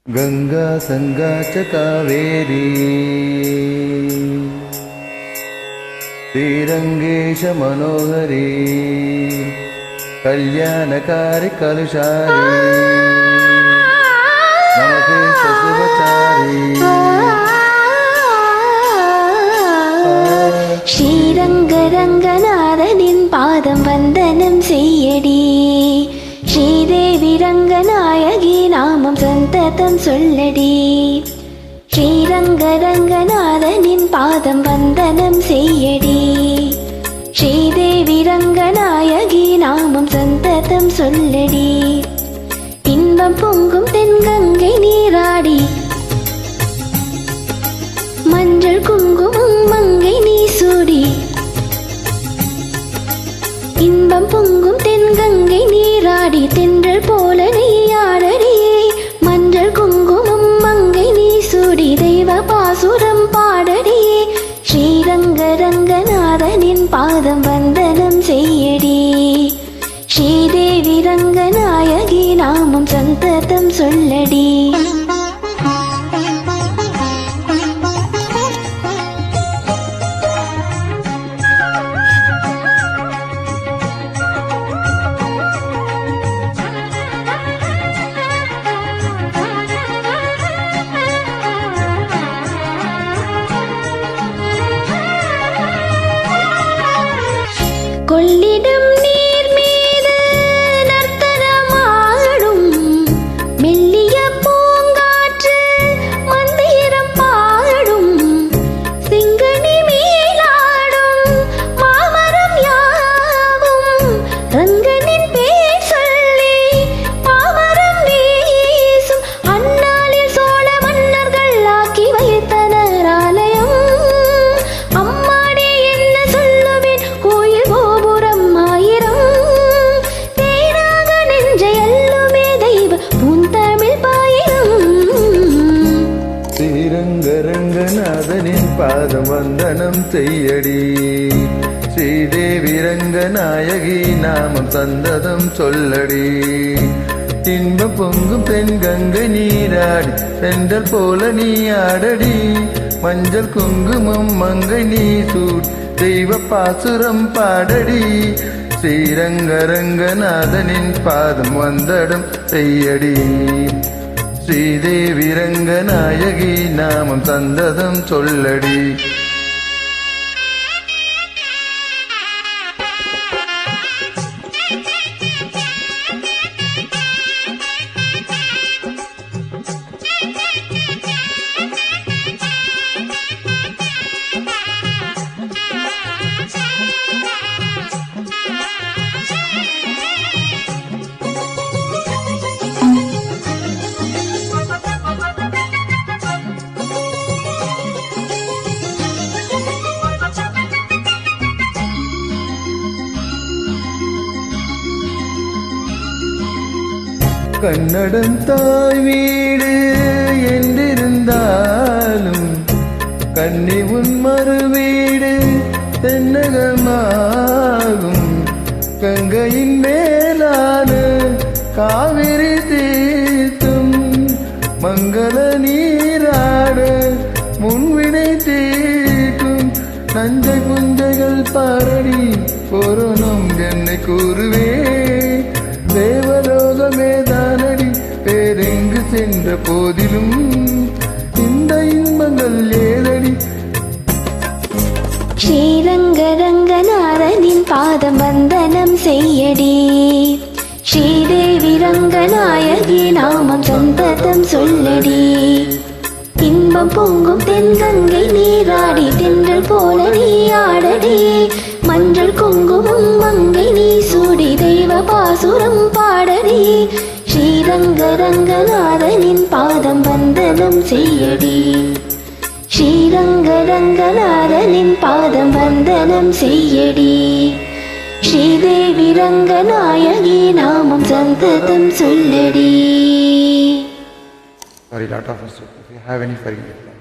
गंगा संगा च कावेरी श्रीरंगेश मनोहरी कल्याणकारी कलुषारी नमते शशुभचारी ஸ்ரீரங்கரங்கநாதனின் பாதம் வந்தனம் செய்யடி. ஸ்ரீதேவி ரங்கநாயகி நாமம் சந்ததம் சொல்லடி. ஸ்ரீரங்கரங்கநாதனின் பாதம் வந்தனம் செய்யடி. ஸ்ரீதேவி ரங்கநாயகி நாமம் சந்ததம் சொல்லடி. இன்பம் பொங்கும் தென்கங்கை நீராடி மஞ்சள் குங்குமம் மங்கை நீ சூடி. இன்பம் பொங்கும் தென்கங்கை நீராடி தென்றல் போல நீயாடடி. மஞ்சள் குங்குமம் மங்கை நீ சூடி தெய்வ பாசுரம் பாடடி. ஸ்ரீரங்கரங்கநாதனின் பாதம் வந்தனம் செய்யடி. ஸ்ரீதேவி ரங்கநாயகி நாமம் சந்ததம் சொல்லடி. கொள்ளிடம் நீர் மீது நர்த்தனமாடும் மெல்லிய பூங்காற்று மந்திரம் பாடும். சிங்கனி மேலாடும் மாமரம் யாவும் ரங்கனின் பேர் சொல்லி மாமரம் வீசும். அந்நாளில் சோழ மன்னர்கள் ஆக்கி வைத்தனர் ஆலயம். அம்மாடி என்ன சொல்லுவேன் கோயில் கோபுரம் ஆயிரம். தேராக நெஞ்சை அல்லுமே தெய்வ பூந்தமிழ் பாயிரம். ஸ்ரீரங்கரங்கநாதனின் பாதம் வந்தனம் செய்யடி. ஸ்ரீதேவி ரங்கநாயகி நாமம் சந்ததம் சொல்லடி. இன்பம் பொங்கும் தென்கங்கை நீராடி சென்றல் போல நீ ஆடடி. மஞ்சள் குங்குமம் மங்கை நீ சூட் தெய்வ பாசுரம் பாடடி. ஸ்ரீரங்கரங்கநாதனின் பாதம் வந்தடம் செய்யடி. ஸ்ரீதேவி ரங்கநாயகி நாமம் சந்ததம் சொல்லடி. கன்னடம் தாய் வீடு என்றிருந்தாலும் கன்னி உன் மறு வீடு தென்னகமாகும். கங்கையின் மேலான காவிரி தீர்த்தும் மங்கள நீராட முன்வினை தீட்டும். நஞ்சை புஞ்சைகள் பாரடி பொருணும் என்னை கூறுவே. தேவலோகமே தானடி பேரெங்கு சென்ற போதிலும் இந்த இன்பங்கள் ஏதடி. ஸ்ரீரங்கரங்கநாதனின் பாதம் வந்தனம் செய்யடி. ஸ்ரீதேவி ரங்கநாயகி நாமம் சந்ததம் சொல்லடி. இன்பம் பொங்கும் தென்கங்கை நீராடி தென்றல் போல நீ ஆடடி. மஞ்சள் குங்குமம் மங்கை நீ சூடி தெய்வ பாசுரம் பாடடி. ஸ்ரீரங்கரங்கநாதனின் பாதம் வந்தனம் செய்யடி. ஸ்ரீரங்கரங்கநாதனின் பாதம் வந்தனம் செய்யடி. ஸ்ரீதேவி ரங்கநாயகி நாமம் சந்ததம் சொல்லடி. Sorry, lot of us. If you have any, forgive.